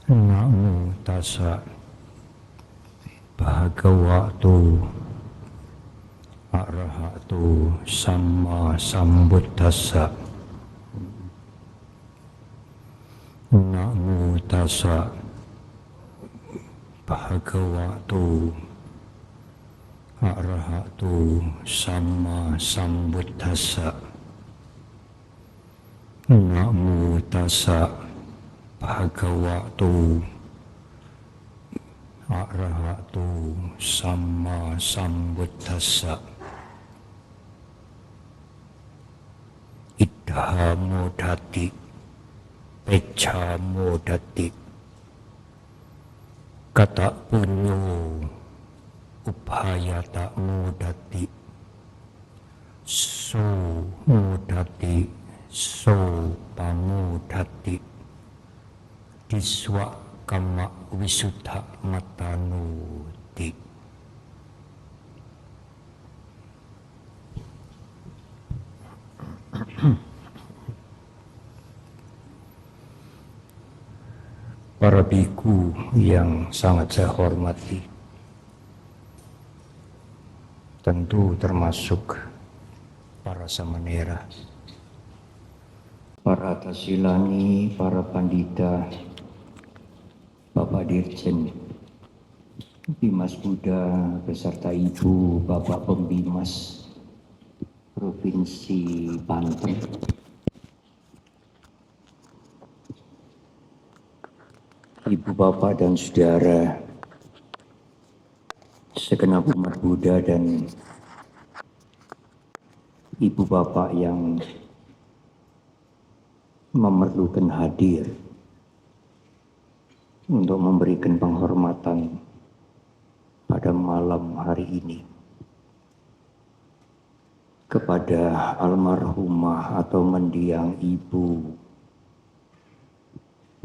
Namo tassa bhagavato arahato samma sambuddhassa. Namo tassa bhagavato arahato samma sambuddhassa. Namo tassa bhagavato arahato samma sambuddhassa. Iddha modati pecca modati kata punyo upayata modati so modati so pamodati diswa kama wisuddha matanoti. Para biku yang sangat saya hormati, tentu termasuk para samanera, para tasilani, para pandita, Bapak Dirjen, Bimas Buddha, beserta Ibu Bapak Pembimas Provinsi Banten, Ibu Bapak dan Saudara segenap umat Buddha dan Ibu Bapak yang memerlukan hadir untuk memberikan penghormatan pada malam hari ini kepada almarhumah atau mendiang Ibu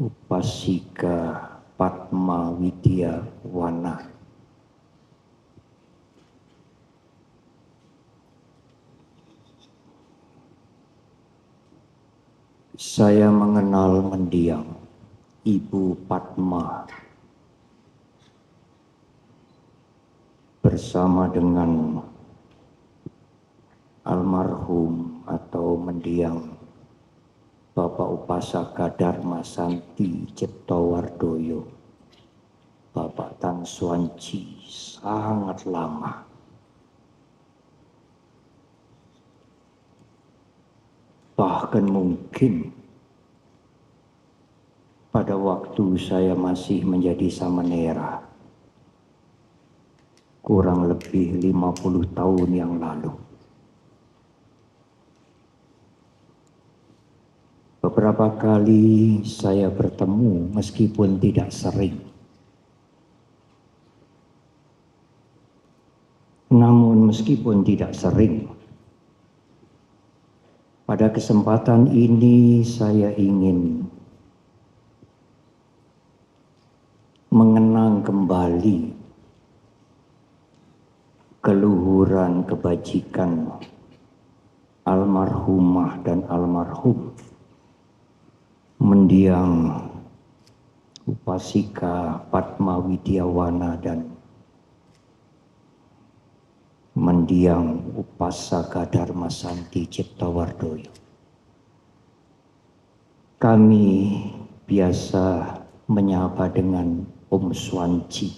Upasika Padma Widya Wana. Saya mengenal mendiang Ibu Padma bersama dengan almarhum atau mendiang Bapak Upasaka Dharma Santi Ciptowardoyo, Bapak Tan Suan Chi, sangat lama. Bahkan mungkin pada waktu saya masih menjadi samanera, kurang lebih 50 tahun yang lalu. Beberapa kali saya bertemu meskipun tidak sering. Namun meskipun tidak sering, pada kesempatan ini saya ingin mengenang kembali keluhuran kebajikan almarhumah dan almarhum mendiang Upasika Padma Widya Wana dan mendiang Upasaka Dharma Santi Ciptowardoyo. Kami biasa menyapa dengan Om Swanci.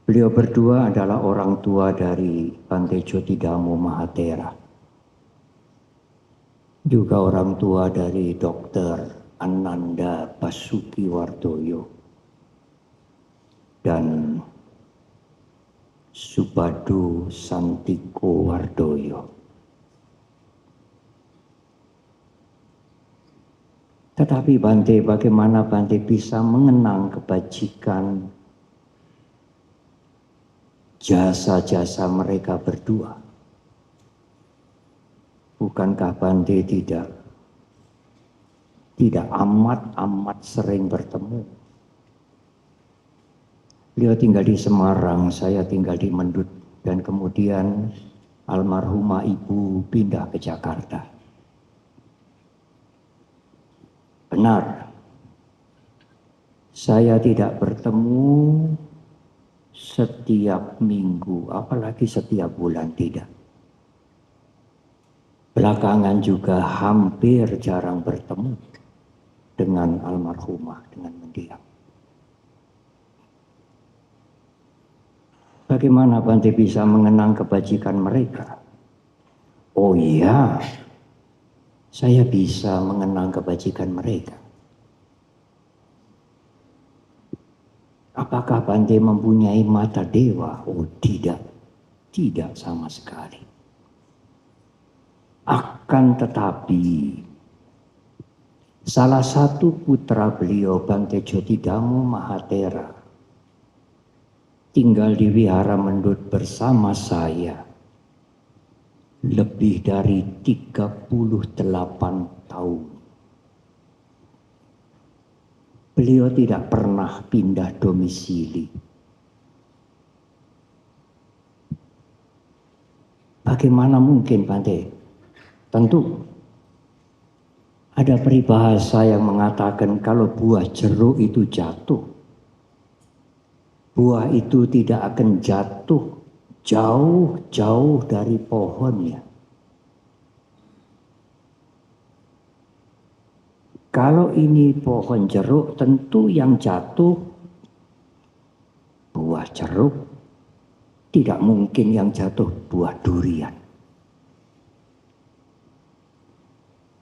Beliau berdua adalah orang tua dari Bante Jotidamo Mahatera. Juga orang tua dari Dr. Ananda Basuki Wardoyo dan Subado Santiko Wardoyo. Tetapi Bante, bagaimana Bante bisa mengenang kebajikan jasa-jasa mereka berdua? Bukankah Bante tidak amat sering bertemu? Beliau tinggal di Semarang, saya tinggal di Mendut, dan kemudian almarhumah ibu pindah ke Jakarta. Benar, saya tidak bertemu setiap minggu, apalagi setiap bulan, tidak. Belakangan juga hampir jarang bertemu dengan almarhumah, dengan mendiang. Bagaimana Bante bisa mengenang kebajikan mereka? Oh iya, saya bisa mengenang kebajikan mereka. Apakah Bante mempunyai mata dewa? Oh tidak, tidak sama sekali. Akan tetapi, salah satu putra beliau, Bante Jotidamo Mahatera, tinggal di Wihara Mendut bersama saya lebih dari 38 tahun. Beliau tidak pernah pindah domisili. Bagaimana mungkin, Bante? Tentu ada peribahasa yang mengatakan kalau buah jeruk itu jatuh, buah itu tidak akan jatuh jauh-jauh dari pohonnya. Kalau ini pohon jeruk, tentu yang jatuh buah jeruk, tidak mungkin yang jatuh buah durian.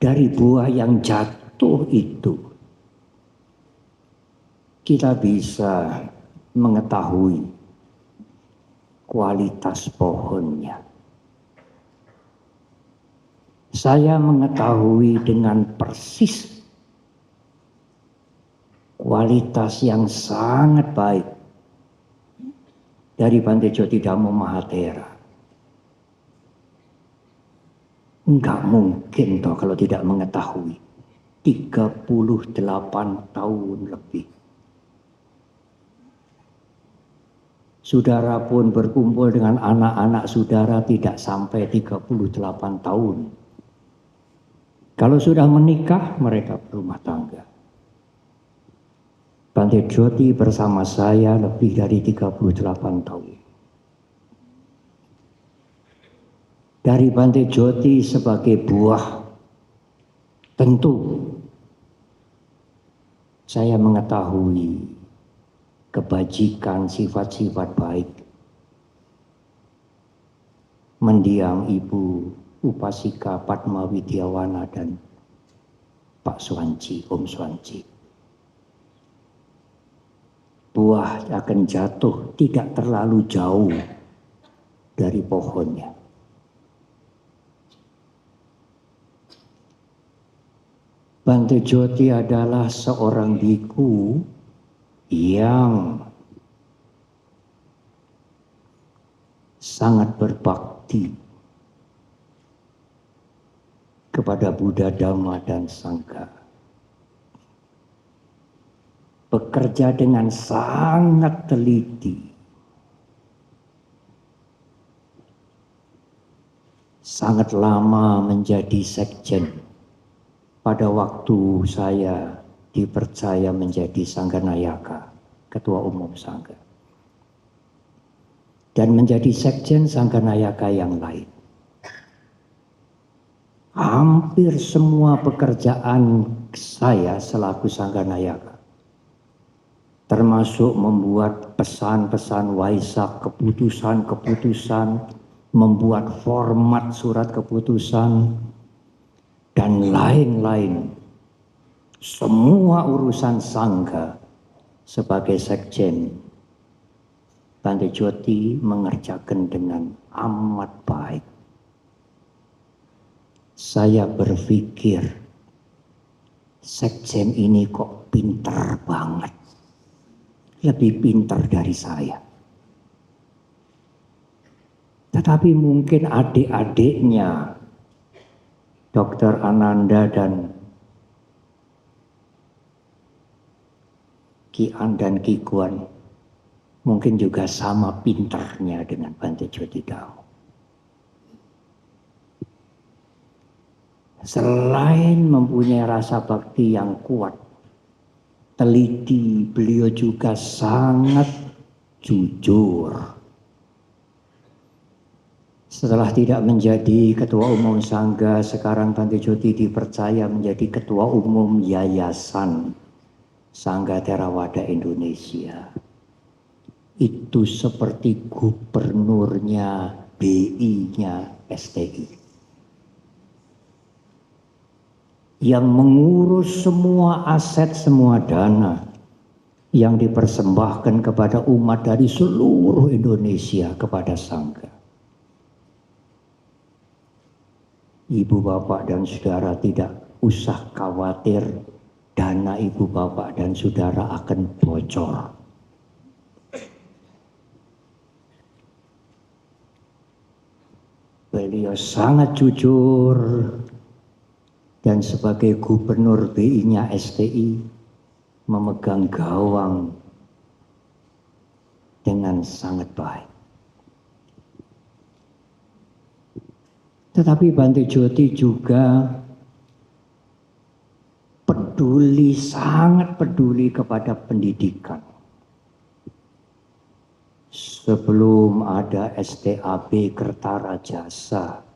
Dari buah yang jatuh itu, kita bisa mengetahui kualitas pohonnya. Saya mengetahui dengan persis kualitas yang sangat baik dari Bante Jotidamo Mahatera. Enggak mungkin toh kalau tidak mengetahui. 38 tahun lebih. Saudara pun berkumpul dengan anak-anak saudara tidak sampai 38 tahun. Kalau sudah menikah, mereka berumah tangga. Bante Joti bersama saya lebih dari 38 tahun. Dari Bante Joti sebagai buah, tentu saya mengetahui kebajikan, sifat-sifat baik mendiang Ibu Upasika Padma Widyawana dan Pak Swanci, Om Swanci. Buah akan jatuh tidak terlalu jauh dari pohonnya. Bante Joti adalah seorang biku yang sangat berbakti kepada Buddha, Dhamma, dan Sangha. Bekerja dengan sangat teliti. Sangat lama menjadi sekjen. Pada waktu saya dipercaya menjadi Sangganayaka, Ketua Umum Sangga. Dan menjadi sekjen Sangganayaka yang lain. Hampir semua pekerjaan saya selaku Sangganayaka, termasuk membuat pesan-pesan Waisak, keputusan-keputusan, membuat format surat keputusan, dan lain-lain. Semua urusan Sangha sebagai sekjen, Bante Joti mengerjakan dengan amat baik. Saya berpikir, sekjen ini kok pintar banget. Lebih pintar dari saya. Tetapi mungkin adik-adiknya, Dr. Ananda dan Ki An dan Ki Guan mungkin juga sama pintarnya dengan Bante Jotidamo. Selain mempunyai rasa bakti yang kuat, teliti, beliau juga sangat jujur. Setelah tidak menjadi ketua umum Sangga, sekarang Bante Joti dipercaya menjadi ketua umum Yayasan Sangga Theravada Indonesia. Itu seperti gubernurnya BI-nya STI. Yang mengurus semua aset, semua dana yang dipersembahkan kepada umat dari seluruh Indonesia kepada Sangga. Ibu, bapak, dan saudara tidak usah khawatir dana ibu, bapak, dan saudara akan bocor. Beliau sangat jujur. Dan sebagai gubernur BI-nya STI memegang gawang dengan sangat baik. Tetapi Bante Joti juga peduli, sangat peduli kepada pendidikan. Sebelum ada STAB Kertarajasa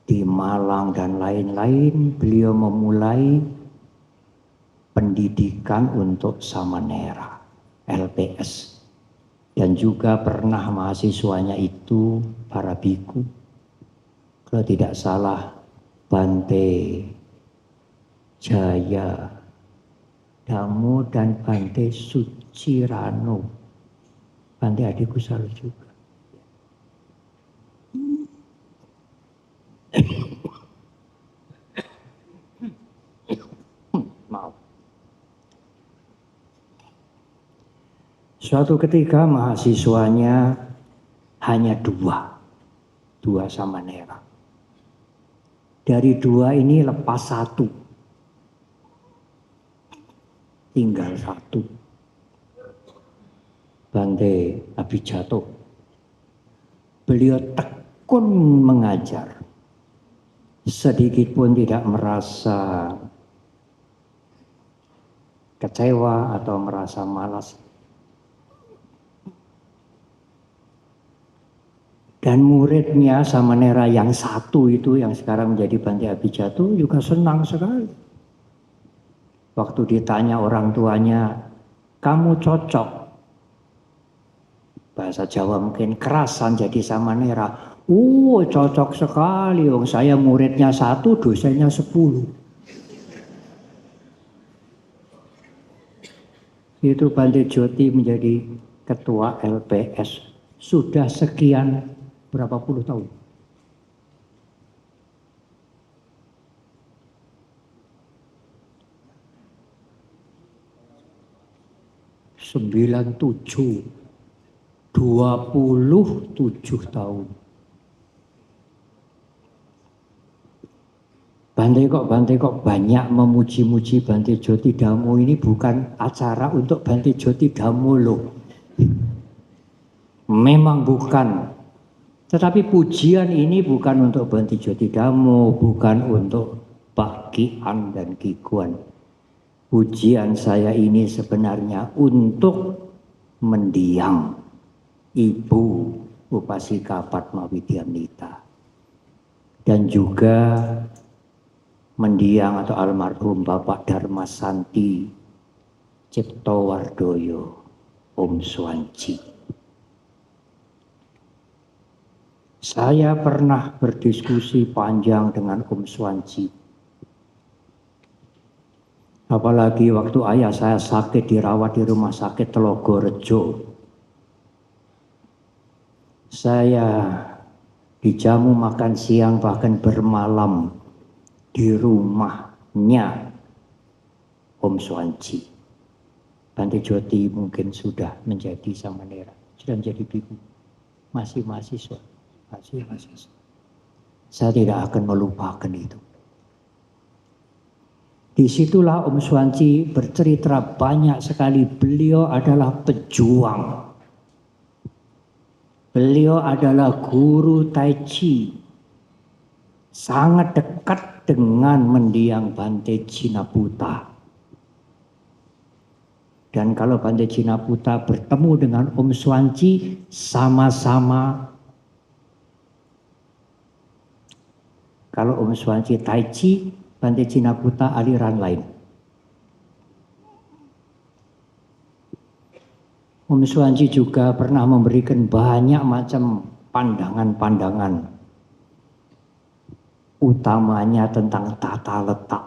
di Malang dan lain-lain, beliau memulai pendidikan untuk Samanera, LPS. Dan juga pernah mahasiswanya itu para biku, kalau tidak salah Bante Jaya Damo dan Bante Sucirano, Bante adikku Salu juga. Maaf. Suatu ketika mahasiswanya hanya dua Samanera. Dari dua ini lepas satu, tinggal satu, Bante Abhijato. Beliau tekun mengajar, sedikit pun tidak merasa kecewa atau merasa malas. Dan muridnya Samanera yang satu itu, yang sekarang menjadi Bante Abhijato, juga senang sekali. Waktu ditanya orang tuanya, kamu cocok, bahasa Jawa mungkin kerasan jadi Samanera. Cocok sekali, saya muridnya satu, dosennya 10. Itu Bante Joti menjadi ketua LPS sudah sekian berapa puluh tahun. (97) 27 tahun. Bante kok banyak memuji-muji Bante Joti Damo. Ini bukan acara untuk Bante Joti Damo loh. Memang bukan. Tetapi pujian ini bukan untuk Bante Joti Damo, bukan untuk Pak Kian dan Kikuan. Pujian saya ini sebenarnya untuk mendiang Ibu Upasika Padma Widyanita. Dan juga mendiang atau almarhum Bapak Dharma Santi Ciptowardoyo, Om Swanci. Saya pernah berdiskusi panjang dengan Om Swanci. Apalagi waktu ayah saya sakit dirawat di rumah sakit Telogorejo. Saya dijamu makan siang bahkan bermalam di rumahnya Om Swanci. Bante Joti mungkin sudah menjadi Samanera, sudah menjadi biku, masih mahasiswa. Saya tidak akan melupakan itu. Disitulah Om Swanci bercerita banyak sekali. Beliau adalah pejuang. Beliau adalah guru Tai Chi. sangat dekat dengan mendiang Bante Jinaputa. Dan kalau Bante Jinaputa bertemu dengan Om Swanci, sama-sama. Kalau Om Swanci Tai Chi, Bante Jinaputa aliran lain. Om Swanci juga pernah memberikan banyak macam pandangan-pandangan, utamanya tentang tata letak.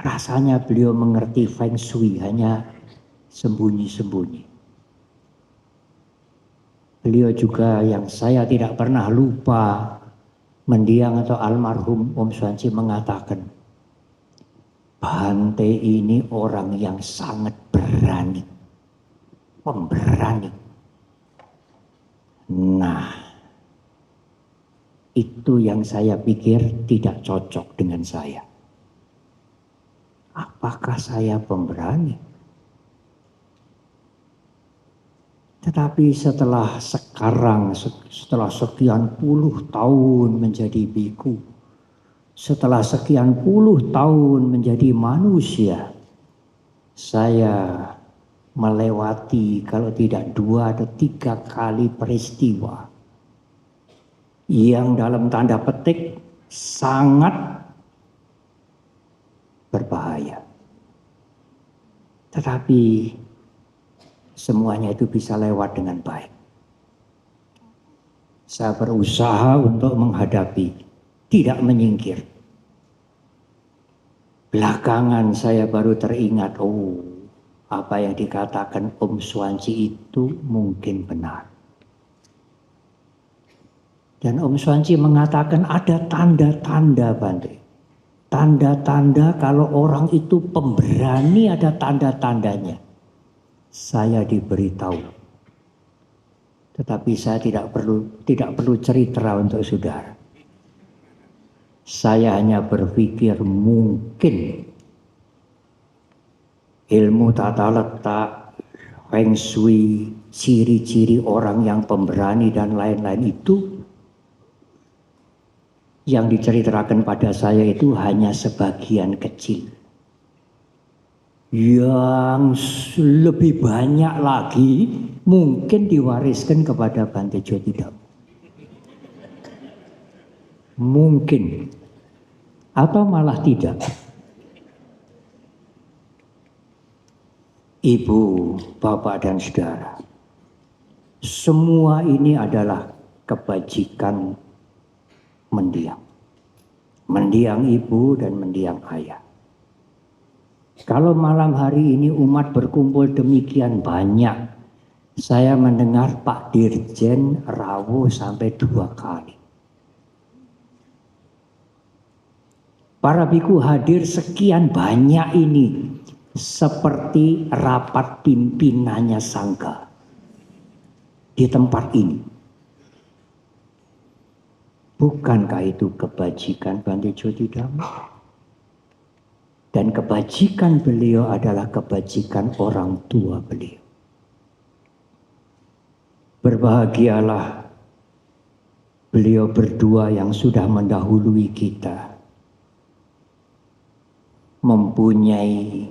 Rasanya beliau mengerti Feng Shui, hanya sembunyi-sembunyi. Beliau juga yang saya tidak pernah lupa, mendiang atau almarhum Om Swanci mengatakan, Bante ini orang yang sangat berani, pemberani. Nah, itu yang saya pikir tidak cocok dengan saya. Apakah saya pemberani? Tetapi setelah sekian puluh tahun menjadi biku, setelah sekian puluh tahun menjadi manusia, saya melewati kalau tidak 2 atau 3 kali peristiwa yang dalam tanda petik sangat berbahaya. Tetapi semuanya itu bisa lewat dengan baik. Saya berusaha untuk menghadapi, tidak menyingkir. Belakangan saya baru teringat, apa yang dikatakan Om Swanci itu mungkin benar. Dan Om Swanci mengatakan ada tanda-tanda, Bante. Tanda-tanda kalau orang itu pemberani, ada tanda-tandanya. Saya diberitahu. Tetapi saya tidak perlu cerita untuk saudara. Saya hanya berpikir mungkin ilmu tata letak, Feng Shui, ciri-ciri orang yang pemberani dan lain-lain itu yang diceritakan pada saya itu hanya sebagian kecil. Yang lebih banyak lagi mungkin diwariskan kepada Bante Jyotidhammo. Mungkin. Atau malah tidak. Ibu, bapak dan saudara, semua ini adalah kebajikan mendiang. Mendiang ibu dan mendiang ayah. Kalau malam hari ini umat berkumpul demikian banyak, saya mendengar Pak Dirjen rawuh sampai 2 kali. Para biku hadir sekian banyak ini seperti rapat pimpinannya sangga di tempat ini. Bukankah itu kebajikan Bante Jyotidhammo? Dan kebajikan beliau adalah kebajikan orang tua beliau. Berbahagialah beliau berdua yang sudah mendahului kita. Mempunyai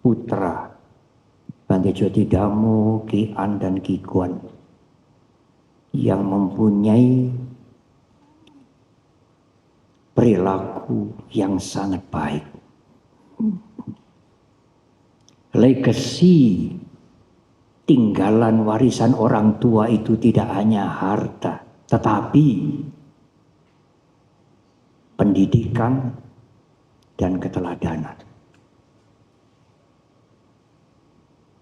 putra Bante Jyotidhammo, Ki An dan Ki Guan yang mempunyai perilaku yang sangat baik. Legasi tinggalan warisan orang tua itu tidak hanya harta, tetapi pendidikan dan keteladanan.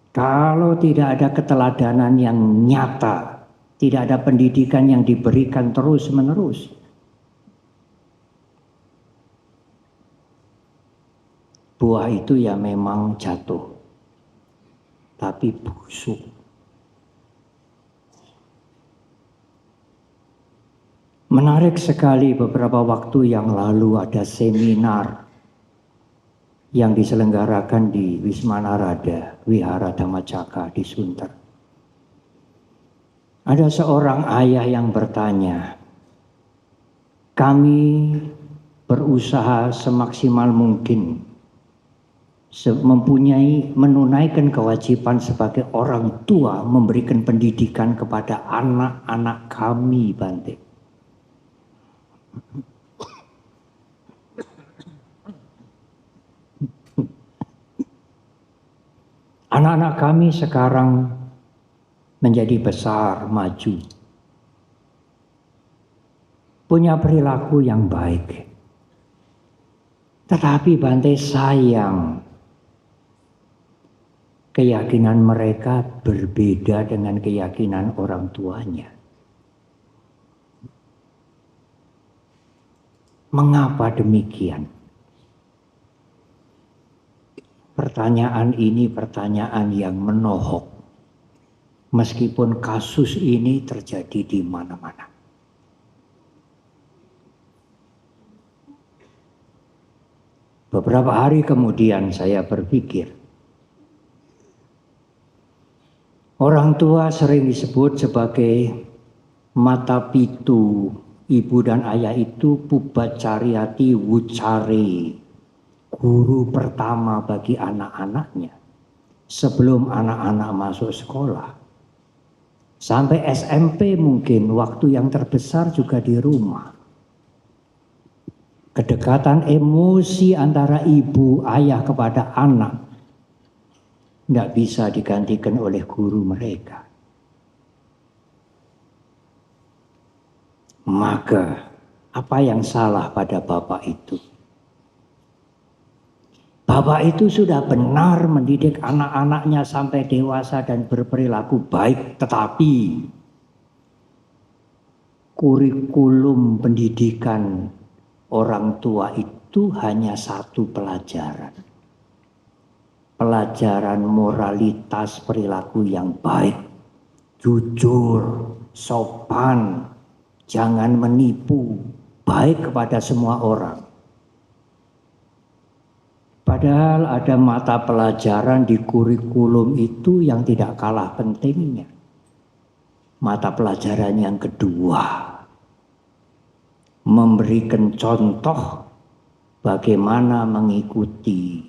Kalau tidak ada keteladanan yang nyata, tidak ada pendidikan yang diberikan terus-menerus, buah itu ya memang jatuh, tapi busuk. Menarik sekali, beberapa waktu yang lalu ada seminar yang diselenggarakan di Wisma Narada, Wihara Dhammacakka di Sunter. Ada seorang ayah yang bertanya, Kami berusaha semaksimal mungkin menunaikan kewajiban sebagai orang tua, memberikan pendidikan kepada anak-anak kami, Bante. Anak-anak kami sekarang menjadi besar, maju, punya perilaku yang baik. Tetapi Bante, sayang, keyakinan mereka berbeda dengan keyakinan orang tuanya. Mengapa demikian? Pertanyaan ini pertanyaan yang menohok, meskipun kasus ini terjadi di mana-mana. Beberapa hari kemudian saya berpikir, orang tua sering disebut sebagai mata pitu. Ibu dan ayah itu pubacariyati wucare, guru pertama bagi anak-anaknya sebelum anak-anak masuk sekolah. Sampai SMP mungkin waktu yang terbesar juga di rumah. Kedekatan emosi antara ibu ayah kepada anak tidak bisa digantikan oleh guru mereka. Maka apa yang salah pada bapak itu? Bapak itu sudah benar mendidik anak-anaknya sampai dewasa dan berperilaku baik, tetapi kurikulum pendidikan orang tua itu hanya satu pelajaran. Pelajaran moralitas perilaku yang baik, jujur, sopan, jangan menipu, baik kepada semua orang. Padahal ada mata pelajaran di kurikulum itu yang tidak kalah pentingnya. Mata pelajaran yang kedua, memberikan contoh bagaimana mengikuti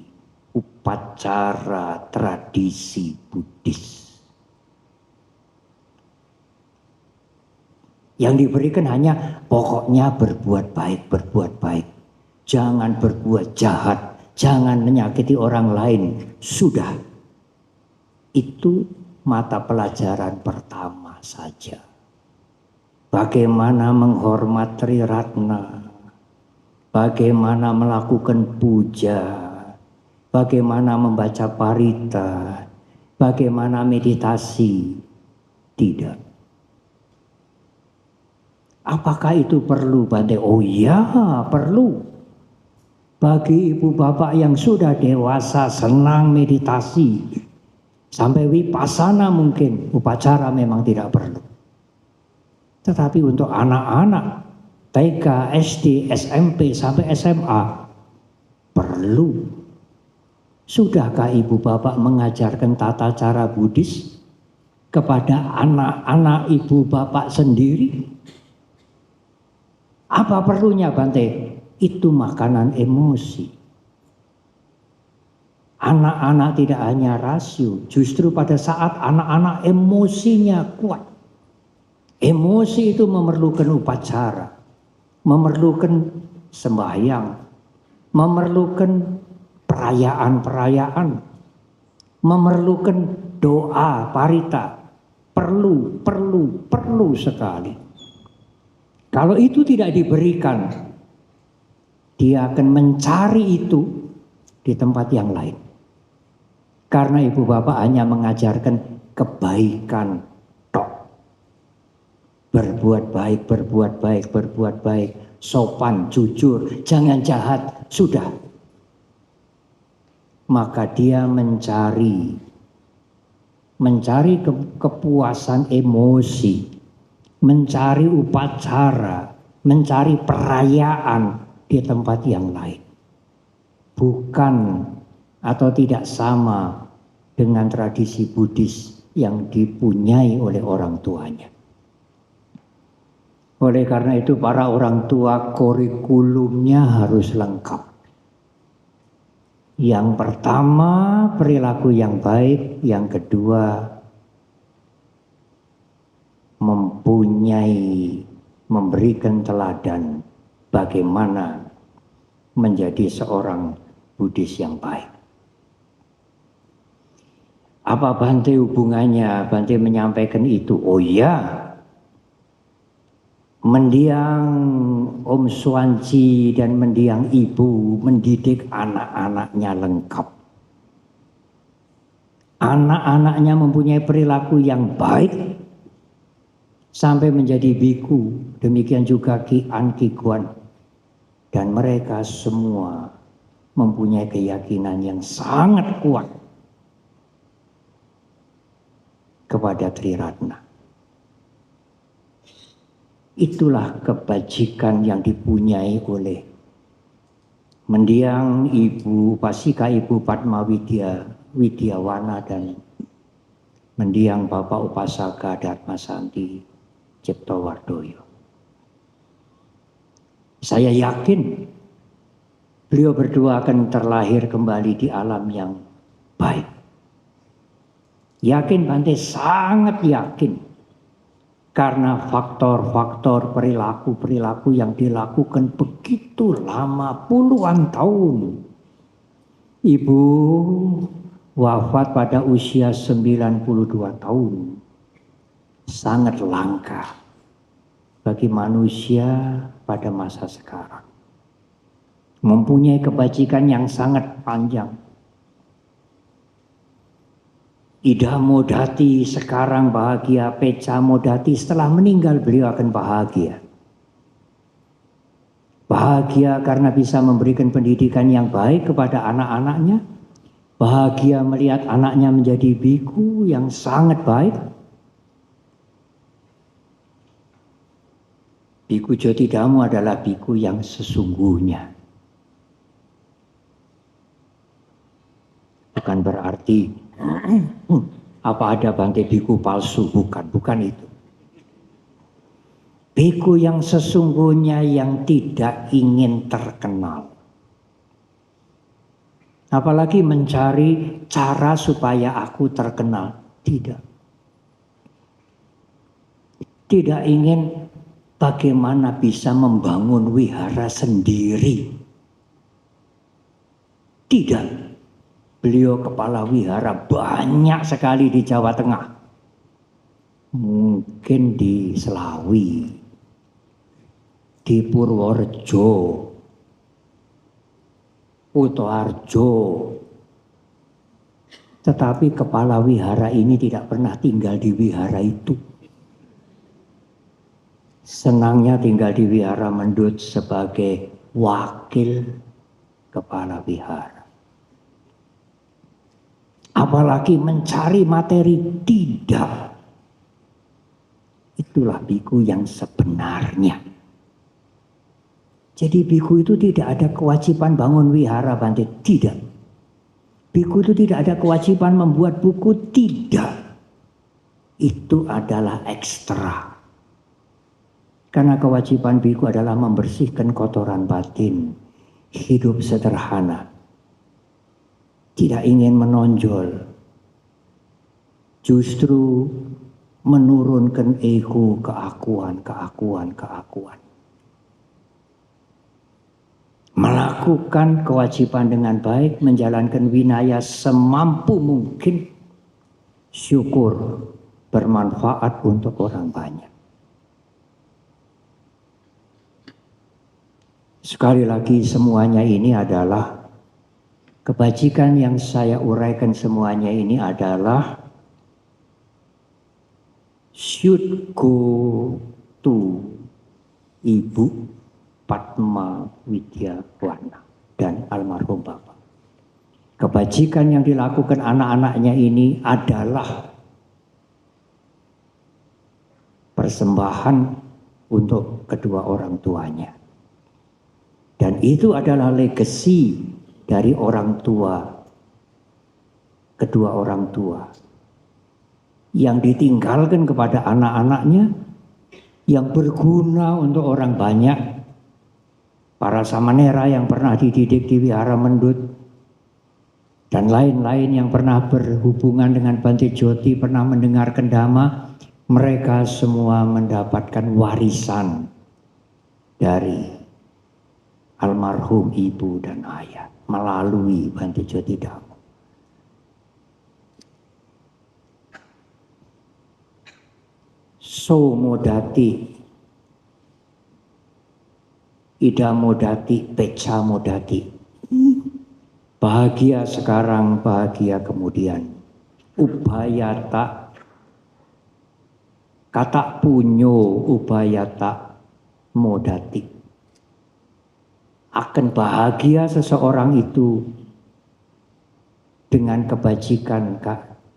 upacara tradisi Buddhis. Yang diberikan hanya pokoknya berbuat baik. Jangan berbuat jahat, jangan menyakiti orang lain. Sudah, itu mata pelajaran pertama saja. Bagaimana menghormat Triratna, bagaimana melakukan puja, bagaimana membaca parita, bagaimana meditasi. Tidak. Apakah itu perlu, Bante? Oh iya, perlu. Bagi ibu bapak yang sudah dewasa, senang meditasi, sampai vipassana mungkin, upacara memang tidak perlu. Tetapi untuk anak-anak TK, SD, SMP, sampai SMA, perlu. Sudahkah ibu bapak mengajarkan tata cara Buddhis kepada anak-anak ibu bapak sendiri? Apa perlunya, Bante? Itu makanan emosi. Anak-anak tidak hanya rasio, justru pada saat anak-anak emosinya kuat. Emosi itu memerlukan upacara, memerlukan sembahyang, memerlukan perayaan-perayaan, memerlukan doa, parita. Perlu sekali. Kalau itu tidak diberikan, dia akan mencari itu di tempat yang lain. Karena ibu bapak hanya mengajarkan kebaikan tok. Berbuat baik, sopan, jujur, jangan jahat, sudah. Maka dia mencari kepuasan emosi, mencari upacara, mencari perayaan di tempat yang lain. Bukan atau tidak sama dengan tradisi Buddhis yang dipunyai oleh orang tuanya. Oleh karena itu para orang tua kurikulumnya harus lengkap. Yang pertama perilaku yang baik, yang kedua memberikan teladan bagaimana menjadi seorang Buddhis yang baik. Apa Bante hubungannya? Bante menyampaikan itu. Oh iya, mendiang Om Swanci dan mendiang ibu mendidik anak-anaknya lengkap. Anak-anaknya mempunyai perilaku yang baik sampai menjadi biku. Demikian juga Ki An, Ki Guan. Dan mereka semua mempunyai keyakinan yang sangat kuat kepada Triratna. Itulah kebajikan yang dipunyai oleh mendiang Ibu Pasika, Ibu Padma Widyawana dan mendiang Bapak Upasaka Dharma Santi Ciptowardoyo. Saya yakin beliau berdua akan terlahir kembali di alam yang baik. Yakin Bante, sangat yakin. Karena faktor-faktor perilaku-perilaku yang dilakukan begitu lama, puluhan tahun. Ibu wafat pada usia 92 tahun. Sangat langka bagi manusia pada masa sekarang. Mempunyai kebajikan yang sangat panjang. Ida Modati sekarang bahagia, Peca Modati setelah meninggal beliau akan bahagia. Bahagia karena bisa memberikan pendidikan yang baik kepada anak-anaknya. Bahagia melihat anaknya menjadi biku yang sangat baik. Biku Jotidamo adalah biku yang sesungguhnya. Bukan berarti apa ada Bante biku palsu, bukan itu. Biku yang sesungguhnya yang tidak ingin terkenal. Apalagi mencari cara supaya aku terkenal, tidak. Tidak ingin bagaimana bisa membangun wihara sendiri. Tidak. Beliau kepala wihara banyak sekali di Jawa Tengah. Mungkin di Selawi, di Purworejo, Kutoarjo. Tetapi kepala wihara ini tidak pernah tinggal di wihara itu. Senangnya tinggal di wihara Mendut sebagai wakil kepala wihara. Apalagi mencari materi, tidak. Itulah biku yang sebenarnya. Jadi biku itu tidak ada kewajiban bangun wihara Bante, tidak. Biku itu tidak ada kewajiban membuat buku, tidak. Itu adalah ekstra. Karena kewajiban biku adalah membersihkan kotoran batin, hidup sederhana. Tidak ingin menonjol, justru menurunkan ego, keakuan. Melakukan kewajiban dengan baik, menjalankan winaya semampu mungkin, syukur bermanfaat untuk orang banyak. Sekali lagi semuanya ini adalah kebajikan yang saya uraikan, semuanya ini adalah should go to Ibu Padma Widyawana dan almarhum Bapak. Kebajikan yang dilakukan anak-anaknya ini adalah persembahan untuk kedua orang tuanya. Dan itu adalah legasi dari orang tua, kedua orang tua, yang ditinggalkan kepada anak-anaknya, yang berguna untuk orang banyak. Para samanera yang pernah dididik di Wihara Mendut dan lain-lain yang pernah berhubungan dengan Bante Jyoti, pernah mendengarkan Dhamma, mereka semua mendapatkan warisan dari almarhum ibu dan ayah melalui Bante Jyoti Dhamma. So modati, ida modati, peca modati. Bahagia sekarang, bahagia kemudian. Ubayata, kata punyo ubayata modati. Akan bahagia seseorang itu dengan kebajikan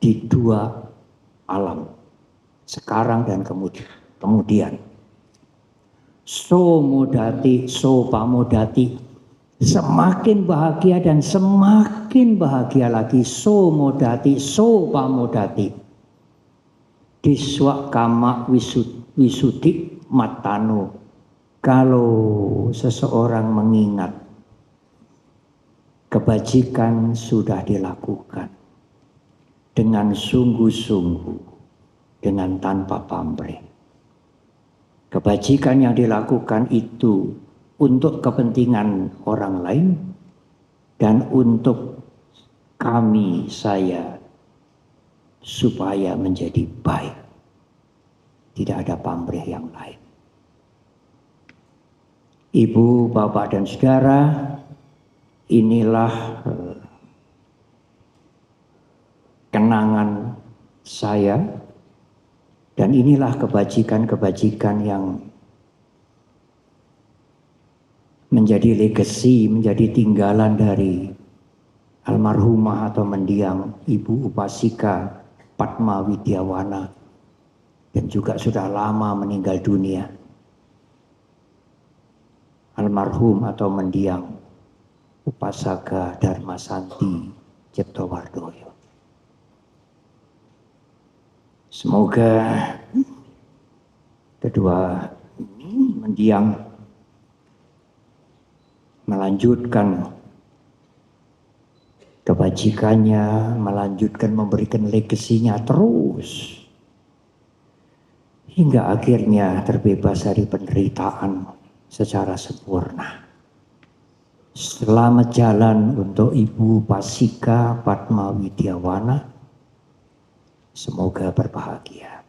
di dua alam, sekarang dan kemudian. So modati, so pamodati. Semakin bahagia dan semakin bahagia lagi. So modati, so pamodati. Diswa kama wisudik matano. Kalau seseorang mengingat kebajikan sudah dilakukan dengan sungguh-sungguh, dengan tanpa pamrih. Kebajikan yang dilakukan itu untuk kepentingan orang lain dan untuk kami, saya, supaya menjadi baik. Tidak ada pamrih yang lain. Ibu, bapak, dan saudara, inilah kenangan saya dan inilah kebajikan-kebajikan yang menjadi legasi, menjadi tinggalan dari almarhumah atau mendiang Ibu Upasika Padma Widyawana dan juga sudah lama meninggal dunia almarhum atau mendiang Upasaka Dharmasanti Ciptowardoyo. Semoga kedua mendiang melanjutkan kebajikannya, melanjutkan memberikan legasinya terus hingga akhirnya terbebas dari penderitaan secara sempurna. Selamat jalan untuk Ibu Pasika Padma Widyawana. Semoga berbahagia.